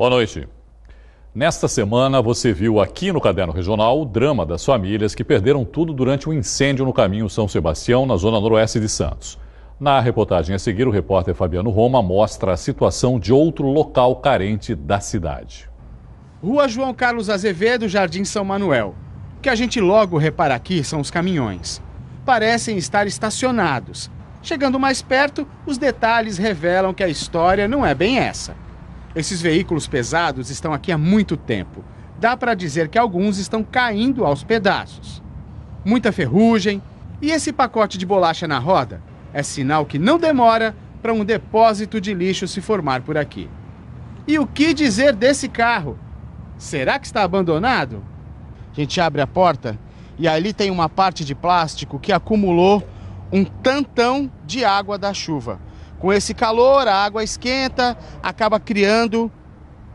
Boa noite. Nesta semana, você viu aqui no Caderno Regional o drama das famílias que perderam tudo durante um incêndio no caminho São Sebastião, na zona noroeste de Santos. Na reportagem a seguir, o repórter Fabiano Roma mostra a situação de outro local carente da cidade. Rua João Carlos Azevedo, Jardim São Manuel. O que a gente logo repara aqui são os caminhões. Parecem estar estacionados. Chegando mais perto, os detalhes revelam que a história não é bem essa. Esses veículos pesados estão aqui há muito tempo. Dá para dizer que alguns estão caindo aos pedaços. Muita ferrugem. E esse pacote de bolacha na roda é sinal que não demora para um depósito de lixo se formar por aqui. E o que dizer desse carro? Será que está abandonado? A gente abre a porta e ali tem uma parte de plástico que acumulou um tantão de água da chuva. Com esse calor, a água esquenta, acaba criando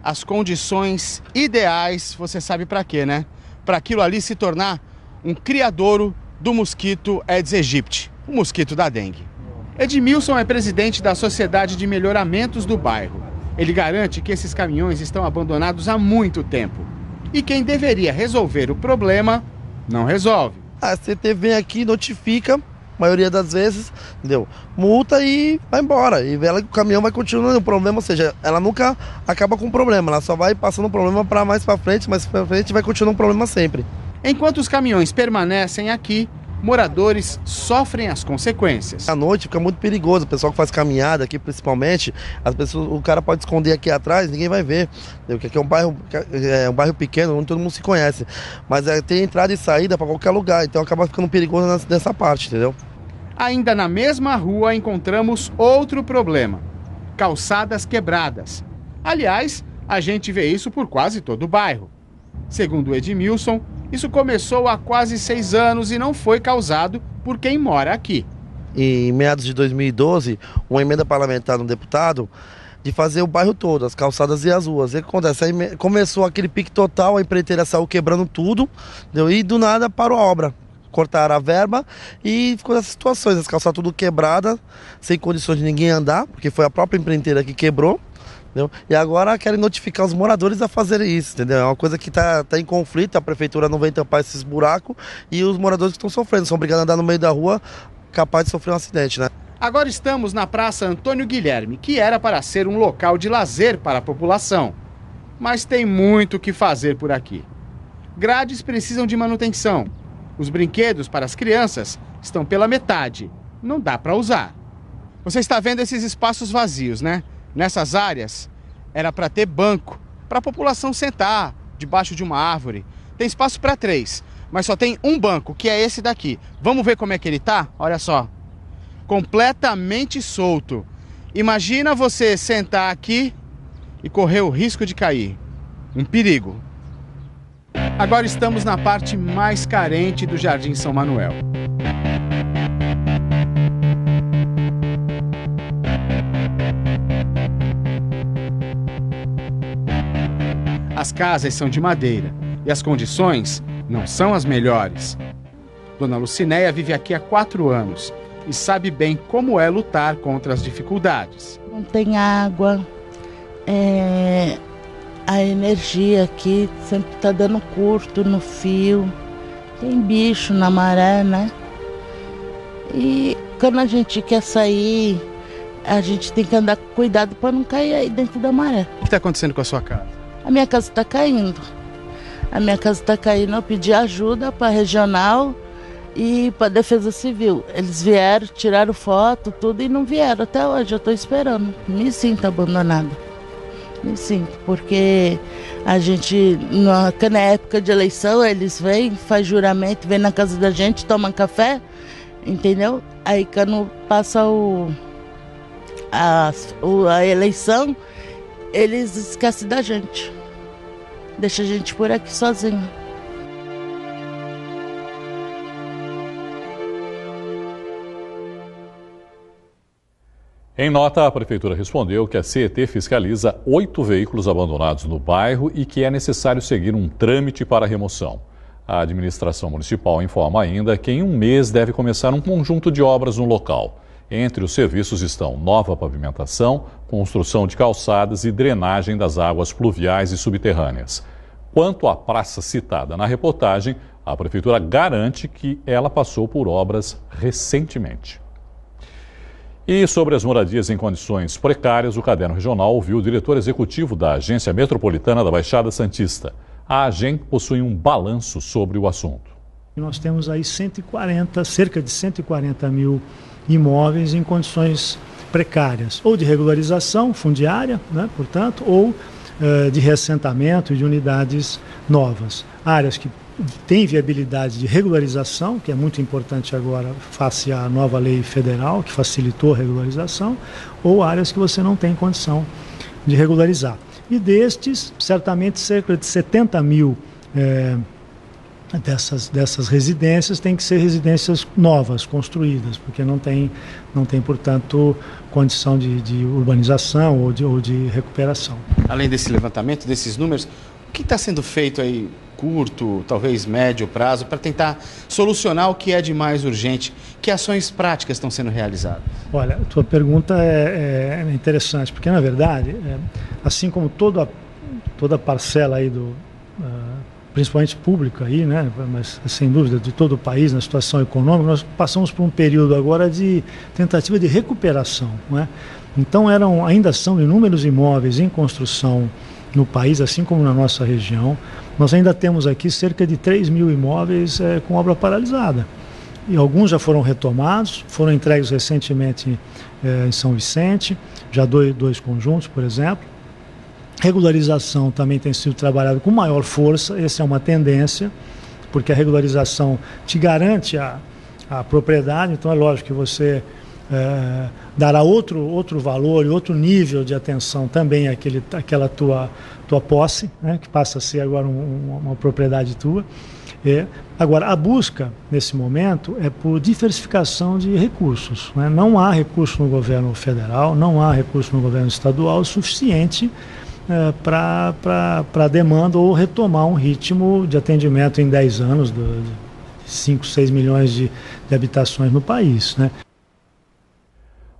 as condições ideais, você sabe para quê, né? Para aquilo ali se tornar um criadouro do mosquito Aedes aegypti, o mosquito da dengue. Edmilson é presidente da Sociedade de Melhoramentos do bairro. Ele garante que esses caminhões estão abandonados há muito tempo. E quem deveria resolver o problema, não resolve. A CT vem aqui, notifica, maioria das vezes, entendeu? Multa e vai embora. E ela, o caminhão vai continuando o problema, ou seja, ela nunca acaba com o problema, ela só vai passando o problema para mais para frente vai continuando o problema sempre. Enquanto os caminhões permanecem aqui, moradores sofrem as consequências. À noite fica muito perigoso, o pessoal que faz caminhada aqui principalmente, as pessoas, o cara pode esconder aqui atrás, ninguém vai ver, porque aqui é um bairro pequeno, onde todo mundo se conhece, mas tem entrada e saída para qualquer lugar, então acaba ficando perigoso nessa parte, entendeu? Ainda na mesma rua encontramos outro problema: calçadas quebradas. Aliás, a gente vê isso por quase todo o bairro. Segundo o Edmilson, isso começou há quase 6 anos e não foi causado por quem mora aqui. Em meados de 2012, uma emenda parlamentar de um deputado de fazer o bairro todo, as calçadas e as ruas. E o que acontece? Aí começou aquele pique total, a empreiteira saiu quebrando tudo, entendeu? E do nada parou a obra. Cortaram a verba e ficou nessas situações, as calçadas tudo quebradas, sem condições de ninguém andar, porque foi a própria empreiteira que quebrou. Entendeu? E agora querem notificar os moradores a fazerem isso, entendeu? É uma coisa que tá em conflito, a prefeitura não vem tampar esses buracos e os moradores que estão sofrendo, são obrigados a andar no meio da rua, capaz de sofrer um acidente, né? Agora estamos na Praça Antônio Guilherme, que era para ser um local de lazer para a população. Mas tem muito o que fazer por aqui. Grades precisam de manutenção. Os brinquedos para as crianças estão pela metade. Não dá para usar. Você está vendo esses espaços vazios, né? Nessas áreas, era para ter banco, para a população sentar debaixo de uma árvore. Tem espaço para 3, mas só tem um banco, que é esse daqui. Vamos ver como é que ele tá? Olha só, completamente solto. Imagina você sentar aqui e correr o risco de cair. Um perigo. Agora estamos na parte mais carente do Jardim São Manuel. As casas são de madeira e as condições não são as melhores. Dona Lucinéia vive aqui há 4 anos e sabe bem como é lutar contra as dificuldades. Não tem água, a energia aqui sempre está dando curto no fio, tem bicho na maré, né? E quando a gente quer sair, a gente tem que andar com cuidado para não cair aí dentro da maré. O que está acontecendo com a sua casa? A minha casa está caindo. Eu pedi ajuda para a regional e para a Defesa Civil. Eles vieram, tiraram foto, tudo e não vieram até hoje. Eu estou esperando. Me sinto abandonada. Me sinto, porque a gente, na época de eleição, eles vêm, faz juramento, vêm na casa da gente, tomam café, entendeu? Aí quando passa a eleição, eles esquecem da gente. Deixa a gente por aqui sozinho. Em nota, a Prefeitura respondeu que a CET fiscaliza 8 veículos abandonados no bairro e que é necessário seguir um trâmite para a remoção. A administração municipal informa ainda que em um mês deve começar um conjunto de obras no local. Entre os serviços estão nova pavimentação, construção de calçadas e drenagem das águas pluviais e subterrâneas. Quanto à praça citada na reportagem, a Prefeitura garante que ela passou por obras recentemente. E sobre as moradias em condições precárias, o Caderno Regional ouviu o diretor executivo da Agência Metropolitana da Baixada Santista. A AGEM possui um balanço sobre o assunto. Nós temos aí cerca de 140 mil imóveis em condições precárias, ou de regularização fundiária, né, portanto, ou de reassentamento e de unidades novas. Áreas que têm viabilidade de regularização, que é muito importante agora face à nova lei federal, que facilitou a regularização, ou áreas que você não tem condição de regularizar. E destes, certamente cerca de 70 mil dessas residências têm que ser residências novas, construídas, porque não tem portanto, condição de urbanização ou de recuperação. Além desse levantamento, desses números, o que está sendo feito aí, curto, talvez médio prazo, para tentar solucionar o que é de mais urgente? Que ações práticas estão sendo realizadas? Olha, a tua pergunta é interessante, porque na verdade, assim como toda parcela aí principalmente pública aí, né, mas sem dúvida de todo o país na situação econômica, nós passamos por um período agora de tentativa de recuperação, né? Então ainda são inúmeros imóveis em construção no país, assim como na nossa região. Nós ainda temos aqui cerca de 3 mil imóveis com obra paralisada. E alguns já foram retomados, foram entregues recentemente em São Vicente, já dois conjuntos, por exemplo. Regularização também tem sido trabalhada com maior força, essa é uma tendência, porque a regularização te garante a propriedade, então é lógico que você dará outro valor e outro nível de atenção também àquela tua posse, né, que passa a ser agora uma propriedade tua. Agora, a busca, nesse momento, é por diversificação de recursos, né? Não há recurso no governo federal, não há recurso no governo estadual suficiente para a demanda ou retomar um ritmo de atendimento em 10 anos de 5, 6 milhões de habitações no país, né?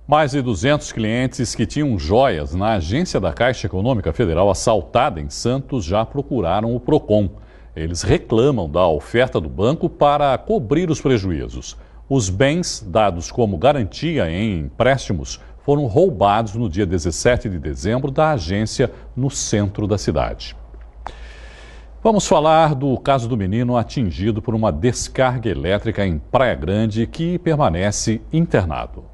Mais de 200 clientes que tinham joias na agência da Caixa Econômica Federal assaltada em Santos já procuraram o PROCON. Eles reclamam da oferta do banco para cobrir os prejuízos. Os bens dados como garantia em empréstimos foram roubados no dia 17 de dezembro da agência no centro da cidade. Vamos falar do caso do menino atingido por uma descarga elétrica em Praia Grande que permanece internado.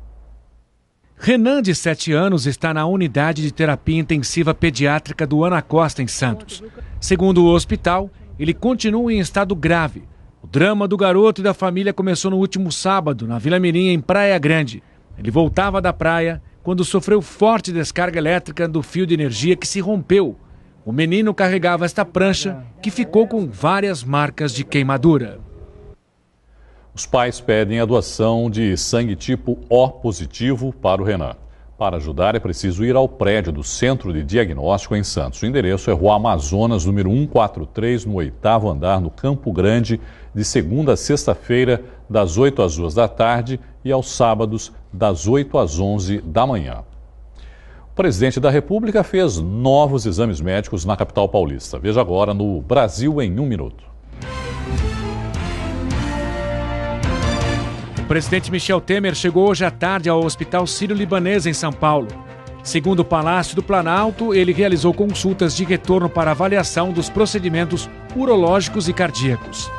Renan, de 7 anos, está na unidade de terapia intensiva pediátrica do Ana Costa, em Santos. Segundo o hospital, ele continua em estado grave. O drama do garoto e da família começou no último sábado, na Vila Mirim, em Praia Grande. Ele voltava da praia quando sofreu forte descarga elétrica do fio de energia que se rompeu. O menino carregava esta prancha, que ficou com várias marcas de queimadura. Os pais pedem a doação de sangue tipo O positivo para o Renan. Para ajudar, é preciso ir ao prédio do Centro de Diagnóstico em Santos. O endereço é Rua Amazonas, número 143, no 8º andar, no Campo Grande, de segunda a sexta-feira, das 8 às 2 da tarde e aos sábados, das 8 às 11 da manhã. O presidente da República fez novos exames médicos na capital paulista. Veja agora no Brasil em 1 minuto. O presidente Michel Temer chegou hoje à tarde ao Hospital Sírio-Libanês, em São Paulo. Segundo o Palácio do Planalto, ele realizou consultas de retorno para avaliação dos procedimentos urológicos e cardíacos.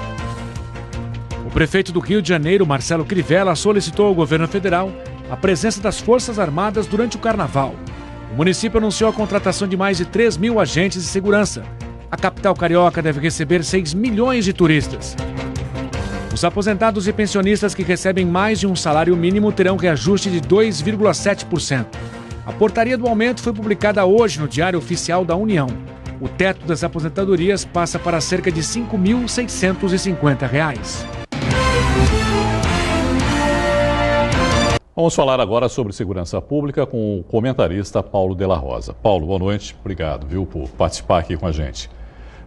O prefeito do Rio de Janeiro, Marcelo Crivella, solicitou ao governo federal a presença das Forças Armadas durante o Carnaval. O município anunciou a contratação de mais de 3 mil agentes de segurança. A capital carioca deve receber 6 milhões de turistas. Os aposentados e pensionistas que recebem mais de um salário mínimo terão reajuste de 2,7%. A portaria do aumento foi publicada hoje no Diário Oficial da União. O teto das aposentadorias passa para cerca de R$ 5.650. Vamos falar agora sobre segurança pública com o comentarista Paulo Della Rosa. Paulo, boa noite. Obrigado, por participar aqui com a gente.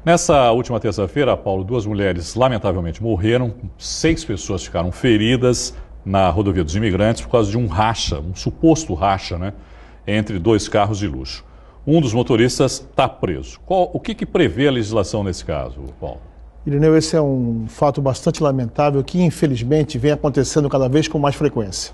Nessa última terça-feira, Paulo, 2 mulheres lamentavelmente morreram, 6 pessoas ficaram feridas na rodovia dos Imigrantes por causa de um racha, um suposto racha, né, entre dois carros de luxo. Um dos motoristas está preso. O que prevê a legislação nesse caso, Paulo? Irineu, esse é um fato bastante lamentável que, infelizmente, vem acontecendo cada vez com mais frequência.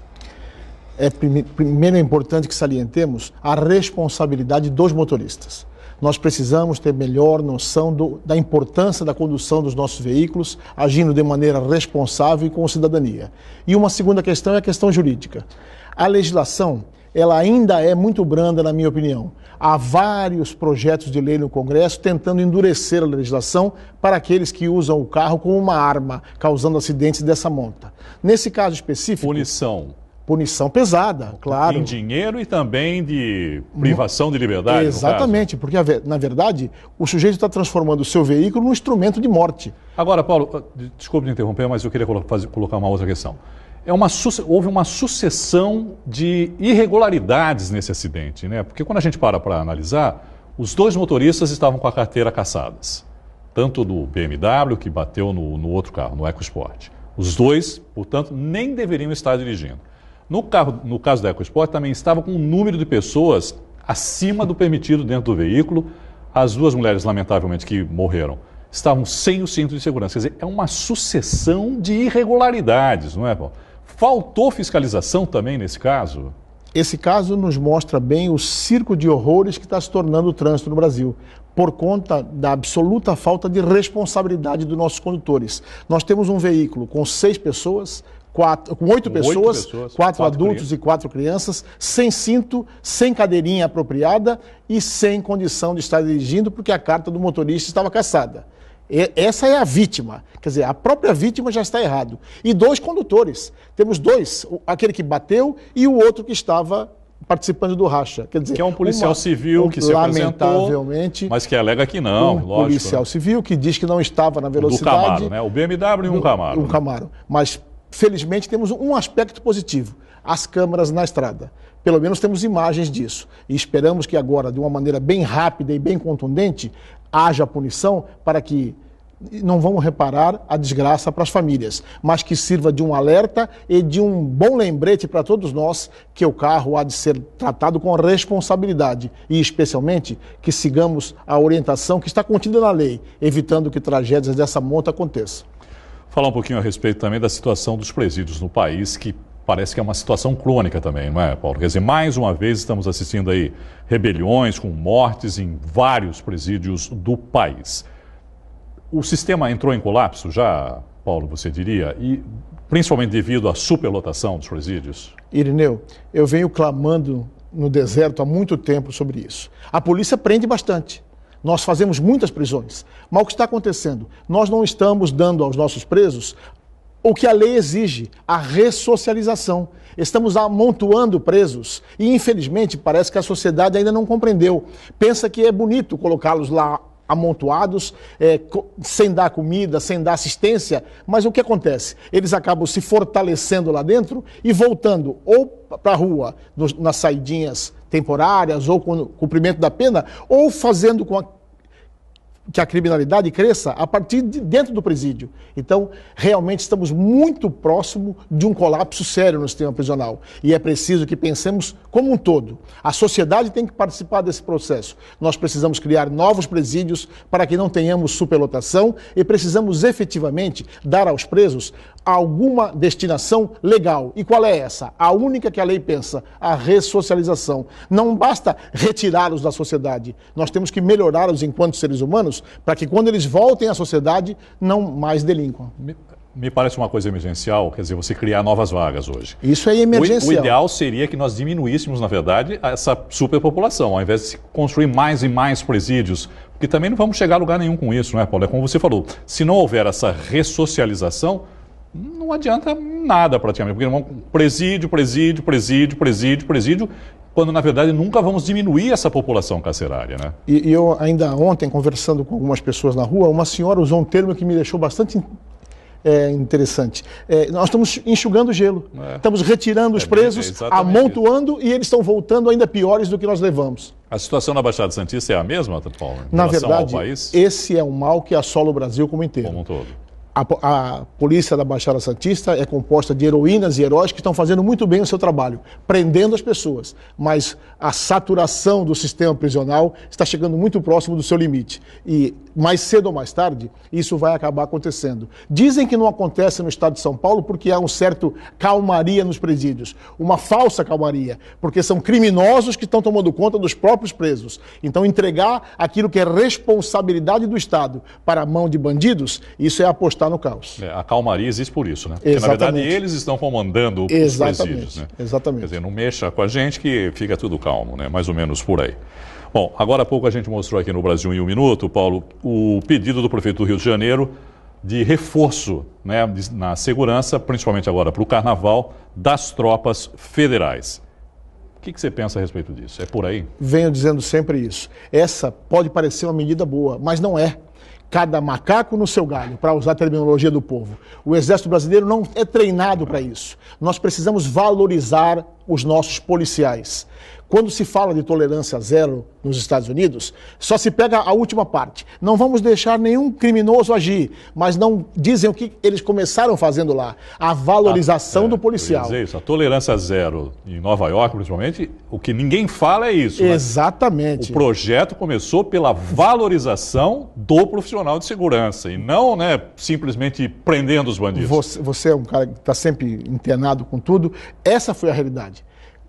Primeiro é importante que salientemos a responsabilidade dos motoristas. Nós precisamos ter melhor noção da importância da condução dos nossos veículos, agindo de maneira responsável e com cidadania. E uma segunda questão é a questão jurídica. A legislação, ela ainda é muito branda, na minha opinião. Há vários projetos de lei no Congresso tentando endurecer a legislação para aqueles que usam o carro como uma arma, causando acidentes dessa monta. Nesse caso específico... Punição pesada, claro. Em dinheiro e também de privação de liberdade. Exatamente, porque na verdade o sujeito está transformando o seu veículo num instrumento de morte. Agora, Paulo, desculpe me interromper, mas eu queria colocar uma outra questão. Houve uma sucessão de irregularidades nesse acidente, né? Porque quando a gente para analisar, os dois motoristas estavam com a carteira cassadas. Tanto do BMW, que bateu no outro carro, no EcoSport. Os dois, portanto, nem deveriam estar dirigindo. No caso da EcoSport, também estava com um número de pessoas acima do permitido dentro do veículo. As duas mulheres, lamentavelmente, que morreram, estavam sem o cinto de segurança. Quer dizer, é uma sucessão de irregularidades, não é, Paulo? Faltou fiscalização também nesse caso? Esse caso nos mostra bem o circo de horrores que está se tornando o trânsito no Brasil, por conta da absoluta falta de responsabilidade dos nossos condutores. Nós temos um veículo com 6 pessoas, com 8 pessoas, 4 adultos e 4 crianças, sem cinto, sem cadeirinha apropriada e sem condição de estar dirigindo porque a carta do motorista estava cassada. Essa é a vítima, quer dizer, a própria vítima já está errado. E 2 condutores, temos 2, aquele que bateu e o outro que estava participando do racha. Quer dizer, que é um policial civil que se apresentou, mas que alega que não, lógico. Um policial civil que diz que não estava na velocidade. Do Camaro, né? O BMW e um Camaro. Um Camaro. Mas, felizmente, temos um aspecto positivo, as câmeras na estrada. Pelo menos temos imagens disso. E esperamos que agora, de uma maneira bem rápida e bem contundente, haja punição para que não vamos reparar a desgraça para as famílias, mas que sirva de um alerta e de um bom lembrete para todos nós que o carro há de ser tratado com responsabilidade e, especialmente, que sigamos a orientação que está contida na lei, evitando que tragédias dessa monta aconteçam. Falar um pouquinho a respeito também da situação dos presídios no país, que parece que é uma situação crônica também, não é, Paulo? Quer dizer, mais uma vez estamos assistindo aí rebeliões com mortes em vários presídios do país. O sistema entrou em colapso já, Paulo, você diria, e principalmente devido à superlotação dos presídios? Irineu, eu venho clamando no deserto há muito tempo sobre isso. A polícia prende bastante. Nós fazemos muitas prisões. Mas o que está acontecendo? Nós não estamos dando aos nossos presos o que a lei exige, a ressocialização. Estamos amontoando presos e, infelizmente, parece que a sociedade ainda não compreendeu. Pensa que é bonito colocá-los lá amontoados, sem dar comida, sem dar assistência, mas o que acontece? Eles acabam se fortalecendo lá dentro e voltando ou para a rua, nas saidinhas temporárias, ou com o cumprimento da pena, ou fazendo que a criminalidade cresça a partir de dentro do presídio. Então, realmente estamos muito próximo de um colapso sério no sistema prisional. E é preciso que pensemos como um todo. A sociedade tem que participar desse processo. Nós precisamos criar novos presídios para que não tenhamos superlotação e precisamos efetivamente dar aos presos alguma destinação legal. E qual é essa? A única que a lei pensa, a ressocialização. Não basta retirá-los da sociedade. Nós temos que melhorá-los enquanto seres humanos para que quando eles voltem à sociedade não mais delinquam. Me parece uma coisa emergencial, quer dizer, você criar novas vagas hoje. Isso é emergencial. O ideal seria que nós diminuíssemos, na verdade, essa superpopulação, ao invés de se construir mais e mais presídios, porque também não vamos chegar a lugar nenhum com isso, não é, Paulo? É como você falou, se não houver essa ressocialização, não adianta nada praticamente, porque presídio, quando na verdade nunca vamos diminuir essa população carcerária, né? E eu ainda ontem, conversando com algumas pessoas na rua, uma senhora usou um termo que me deixou bastante interessante. Nós estamos enxugando gelo, estamos retirando os presos, amontoando e eles estão voltando ainda piores do que nós levamos. A situação na Baixada Santista é a mesma, Paulo? Na verdade, esse é um mal que assola o Brasil como inteiro. Como um todo. A polícia da Baixada Santista é composta de heroínas e heróis que estão fazendo muito bem o seu trabalho, prendendo as pessoas, mas a saturação do sistema prisional está chegando muito próximo do seu limite e mais cedo ou mais tarde isso vai acabar acontecendo. Dizem que não acontece no estado de São Paulo porque há um certo calmaria nos presídios, uma falsa calmaria, porque são criminosos que estão tomando conta dos próprios presos. Então entregar aquilo que é responsabilidade do Estado para a mão de bandidos, isso é apostar no caos. A calmaria existe por isso, né? Porque, na verdade, eles estão comandando os presídios, né? Exatamente. Quer dizer, não mexa com a gente que fica tudo calmo, né? Mais ou menos por aí. Bom, agora há pouco a gente mostrou aqui no Brasil em um Minuto, Paulo, o pedido do prefeito do Rio de Janeiro de reforço, né, na segurança, principalmente agora para o Carnaval, das tropas federais. O que você pensa a respeito disso? É por aí? Venho dizendo sempre isso. Essa pode parecer uma medida boa, mas não é. Cada macaco no seu galho, para usar a terminologia do povo. O Exército Brasileiro não é treinado para isso. Nós precisamos valorizar os nossos policiais. Quando se fala de tolerância zero nos Estados Unidos, só se pega a última parte. Não vamos deixar nenhum criminoso agir, mas não dizem o que eles começaram fazendo lá. A valorização do policial. Quer dizer isso, a tolerância zero em Nova York, principalmente, o que ninguém fala é isso. Exatamente. O projeto começou pela valorização do profissional de segurança e não, né, simplesmente prendendo os bandidos. Você é um cara que está sempre internado com tudo. Essa foi a realidade.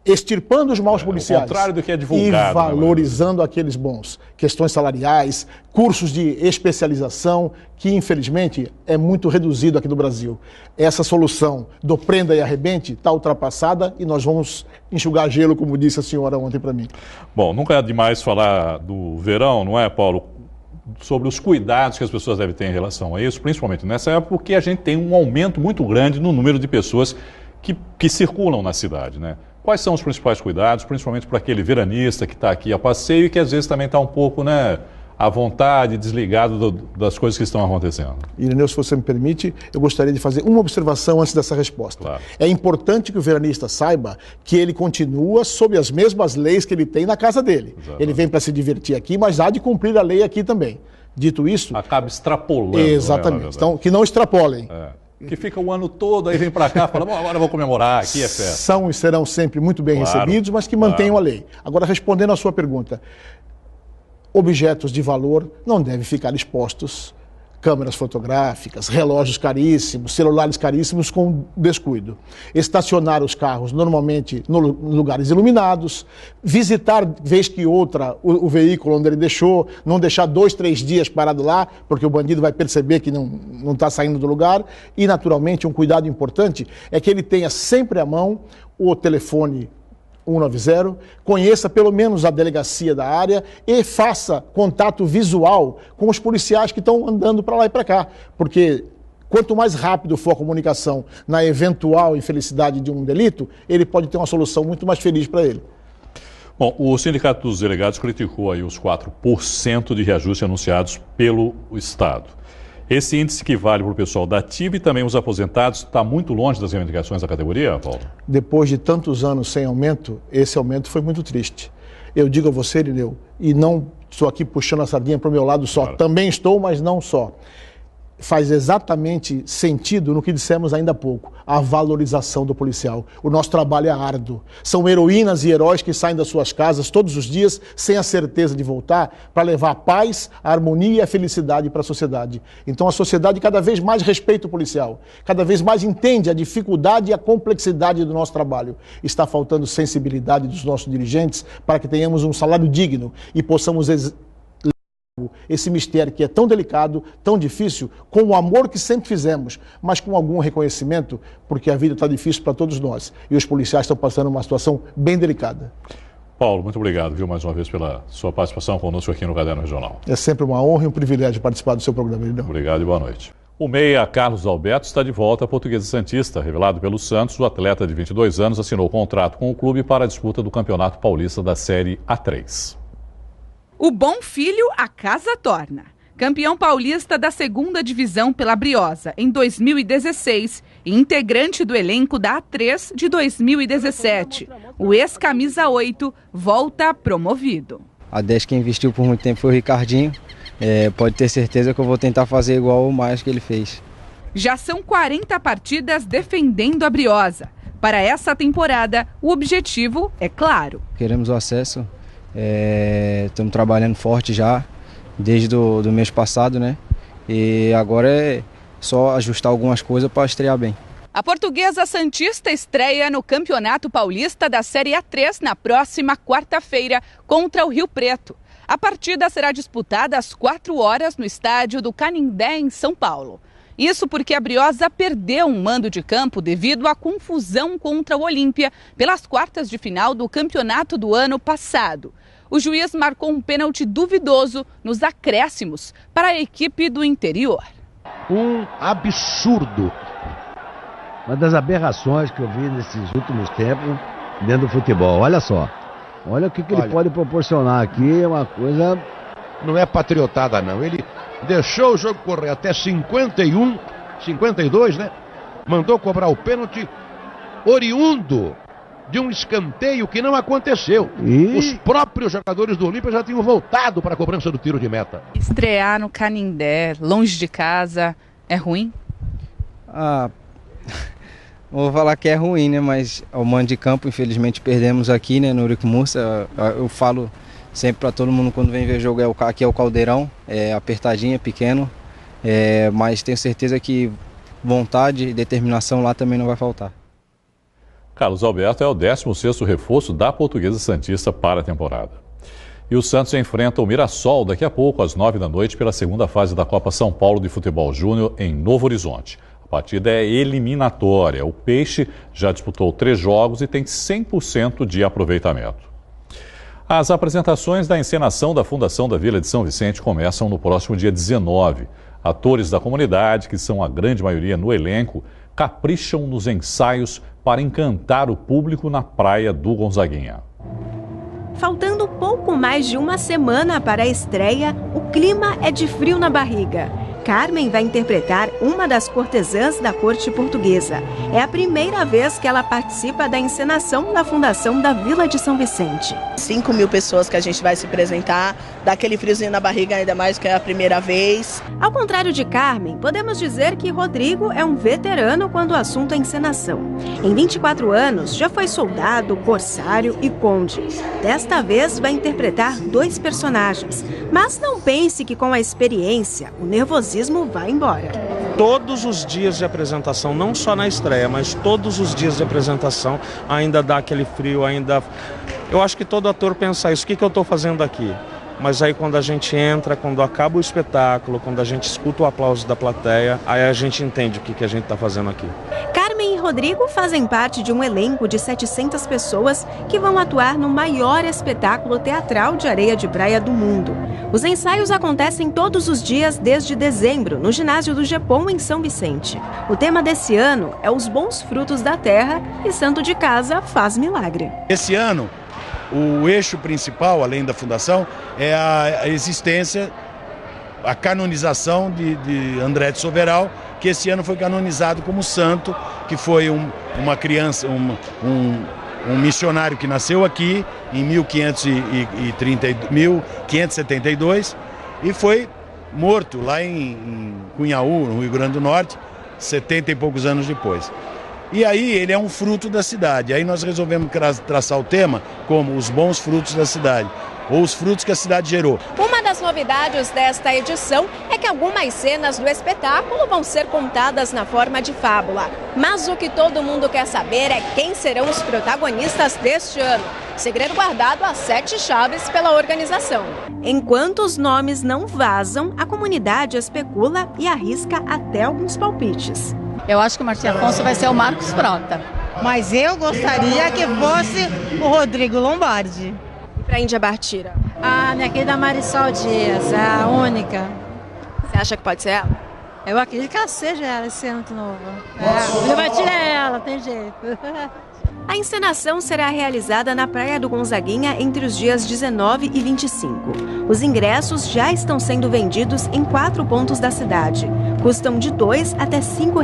Extirpando os maus policiais. O contrário do que é divulgado. E valorizando aqueles bons. Questões salariais, cursos de especialização, que infelizmente é muito reduzido aqui no Brasil. Essa solução do prenda e arrebente está ultrapassada e nós vamos enxugar gelo, como disse a senhora ontem para mim. Bom, nunca é demais falar do verão, não é, Paulo? Sobre os cuidados que as pessoas devem ter em relação a isso, principalmente nessa época, porque a gente tem um aumento muito grande no número de pessoas que circulam na cidade, né? Quais são os principais cuidados, principalmente para aquele veranista que está aqui a passeio e que às vezes também está um pouco, né, à vontade, desligado das coisas que estão acontecendo? Irineu, se você me permite, eu gostaria de fazer uma observação antes dessa resposta. Claro. É importante que o veranista saiba que ele continua sob as mesmas leis que ele tem na casa dele. Exatamente. Ele vem para se divertir aqui, mas há de cumprir a lei aqui também. Dito isso... Acaba extrapolando. Exatamente. Né, então, que não extrapolem. Que fica o ano todo, aí vem para cá e fala, bom, agora eu vou comemorar, aqui é festa. São e serão sempre muito bem recebidos, mas que mantenham a lei. Agora, respondendo à sua pergunta, objetos de valor não devem ficar expostos, câmeras fotográficas, relógios caríssimos, celulares caríssimos com descuido. Estacionar os carros normalmente em lugares iluminados, visitar vez que outra o veículo onde ele deixou, não deixar 2, 3 dias parado lá, porque o bandido vai perceber que não está saindo do lugar. E, naturalmente, um cuidado importante é que ele tenha sempre à mão o telefone 190, conheça pelo menos a delegacia da área e faça contato visual com os policiais que estão andando para lá e para cá, porque quanto mais rápido for a comunicação na eventual infelicidade de um delito, ele pode ter uma solução muito mais feliz para ele. Bom, o Sindicato dos Delegados criticou aí os 4% de reajuste anunciados pelo Estado. Esse índice que vale para o pessoal da ativa e também os aposentados está muito longe das reivindicações da categoria, Paulo? Depois de tantos anos sem aumento, esse aumento foi muito triste. Eu digo a você, Irineu, e não estou aqui puxando a sardinha para o meu lado só, claro. Também estou, mas não só. Faz exatamente sentido no que dissemos ainda há pouco, a valorização do policial. O nosso trabalho é árduo. São heroínas e heróis que saem das suas casas todos os dias sem a certeza de voltar para levar a paz, a harmonia e a felicidade para a sociedade. Então a sociedade cada vez mais respeita o policial, cada vez mais entende a dificuldade e a complexidade do nosso trabalho. Está faltando sensibilidade dos nossos dirigentes para que tenhamos um salário digno e possamos esse mistério que é tão delicado, tão difícil, com o amor que sempre fizemos, mas com algum reconhecimento, porque a vida está difícil para todos nós e os policiais estão passando uma situação bem delicada. Paulo, muito obrigado, viu, mais uma vez pela sua participação conosco aqui no Caderno Regional. É sempre uma honra e um privilégio participar do seu programa. Obrigado e boa noite. O meia Carlos Alberto está de volta à Portuguesa Santista. Revelado pelo Santos, o atleta de 22 anos assinou contrato com o clube para a disputa do Campeonato Paulista da Série A3. O bom filho a casa torna. Campeão paulista da 2ª Divisão pela Briosa em 2016 e integrante do elenco da A3 de 2017. O ex-camisa 8 volta promovido. A 10 que investiu por muito tempo foi o Ricardinho. Pode ter certeza que eu vou tentar fazer igual ou mais que ele fez. Já são 40 partidas defendendo a Briosa. Para essa temporada, o objetivo é claro. Queremos o acesso, estamos trabalhando forte já, desde o mês passado, né? E agora é só ajustar algumas coisas para estrear bem. A Portuguesa Santista estreia no Campeonato Paulista da Série A3 na próxima quarta-feira contra o Rio Preto. A partida será disputada às 4 horas no estádio do Canindé, em São Paulo. Isso porque a Briosa perdeu um mando de campo devido à confusão contra o Olímpia pelas quartas de final do campeonato do ano passado. O juiz marcou um pênalti duvidoso nos acréscimos para a equipe do interior. Um absurdo. Uma das aberrações que eu vi nesses últimos tempos dentro do futebol. Olha só. Olha o que ele pode proporcionar aqui. É uma coisa... Não é patriotada, não. Ele deixou o jogo correr até 51, 52, né? Mandou cobrar o pênalti oriundo de um escanteio que não aconteceu. Os próprios jogadores do Olímpia já tinham voltado para a cobrança do tiro de meta. Estrear no Canindé, longe de casa, é ruim? Vou falar que é ruim, né? Mas o mando de campo, infelizmente, perdemos aqui, né? No Eurico Mursa. Eu falo sempre para todo mundo quando vem ver jogo, aqui é o Caldeirão, é apertadinho, é pequeno, mas tenho certeza que vontade e determinação lá também não vai faltar. Carlos Alberto é o 16º reforço da Portuguesa Santista para a temporada. E o Santos enfrenta o Mirassol daqui a pouco, às 9 da noite, pela segunda fase da Copa São Paulo de Futebol Júnior em Novo Horizonte. A partida é eliminatória. O Peixe já disputou 3 jogos e tem 100% de aproveitamento. As apresentações da encenação da Fundação da Vila de São Vicente começam no próximo dia 19. Atores da comunidade, que são a grande maioria no elenco, capricham nos ensaios para encantar o público na praia do Gonzaguinha. Faltando pouco mais de uma semana para a estreia, o clima é de frio na barriga. Carmen vai interpretar uma das cortesãs da corte portuguesa. É a primeira vez que ela participa da encenação da Fundação da Vila de São Vicente. 5.000 pessoas que a gente vai se apresentar, dá aquele friozinho na barriga, ainda mais que é a primeira vez. Ao contrário de Carmen, podemos dizer que Rodrigo é um veterano quando o assunto é encenação. Em 24 anos, já foi soldado, corsário e conde. Desta vez vai interpretar 2 personagens. Mas não pense que com a experiência, o nervosismo vai embora. Todos os dias de apresentação, não só na estreia, mas todos os dias de apresentação, ainda dá aquele frio, ainda... Eu acho que todo ator pensa isso, o que eu estou fazendo aqui? Mas aí quando a gente entra, quando acaba o espetáculo, quando a gente escuta o aplauso da plateia, aí a gente entende o que a gente está fazendo aqui. Carmen e Rodrigo fazem parte de um elenco de 700 pessoas que vão atuar no maior espetáculo teatral de areia de praia do mundo. Os ensaios acontecem todos os dias desde dezembro, no ginásio do Gepom, em São Vicente. O tema desse ano é os bons frutos da terra e santo de casa faz milagre. Esse ano, o eixo principal, além da fundação, é a existência, a canonização de André de Soveral, que esse ano foi canonizado como santo, que foi uma criança, um missionário que nasceu aqui em 1572 e foi morto lá em Cunhaú, no Rio Grande do Norte, 70 e poucos anos depois. E aí ele é um fruto da cidade. Aí nós resolvemos traçar o tema como os bons frutos da cidade, ou os frutos que a cidade gerou. Uma das novidades desta edição é que algumas cenas do espetáculo vão ser contadas na forma de fábula. Mas o que todo mundo quer saber é quem serão os protagonistas deste ano. Segredo guardado a 7 chaves pela organização. Enquanto os nomes não vazam, a comunidade especula e arrisca até alguns palpites. Eu acho que o Martim Afonso vai ser o Marcos Frota. Mas eu gostaria que fosse o Rodrigo Lombardi. E para Índia Bartira? Minha querida Marisol Dias, a única. Você acha que pode ser ela? Eu acredito que ela seja ela esse ano de novo. Índia Bartira é ela, tem jeito. A encenação será realizada na Praia do Gonzaguinha entre os dias 19 e 25. Os ingressos já estão sendo vendidos em 4 pontos da cidade. Custam de R$ 2 até R$ 5,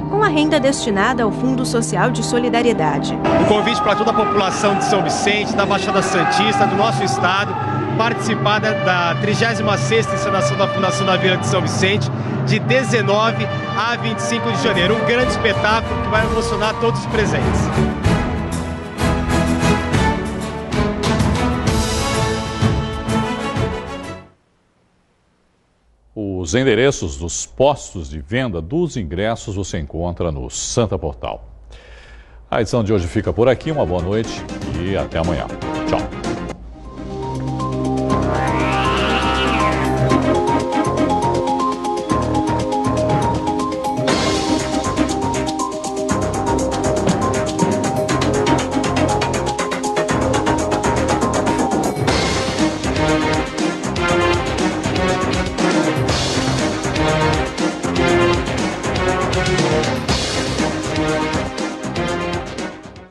com a renda destinada ao Fundo Social de Solidariedade. Um convite para toda a população de São Vicente, da Baixada Santista, do nosso estado, participar da 36ª encenação da Fundação da Vila de São Vicente, de 19 a 25 de janeiro. Um grande espetáculo que vai emocionar todos os presentes. Os endereços dos postos de venda dos ingressos você encontra no Santa Portal. A edição de hoje fica por aqui. Uma boa noite e até amanhã. Tchau.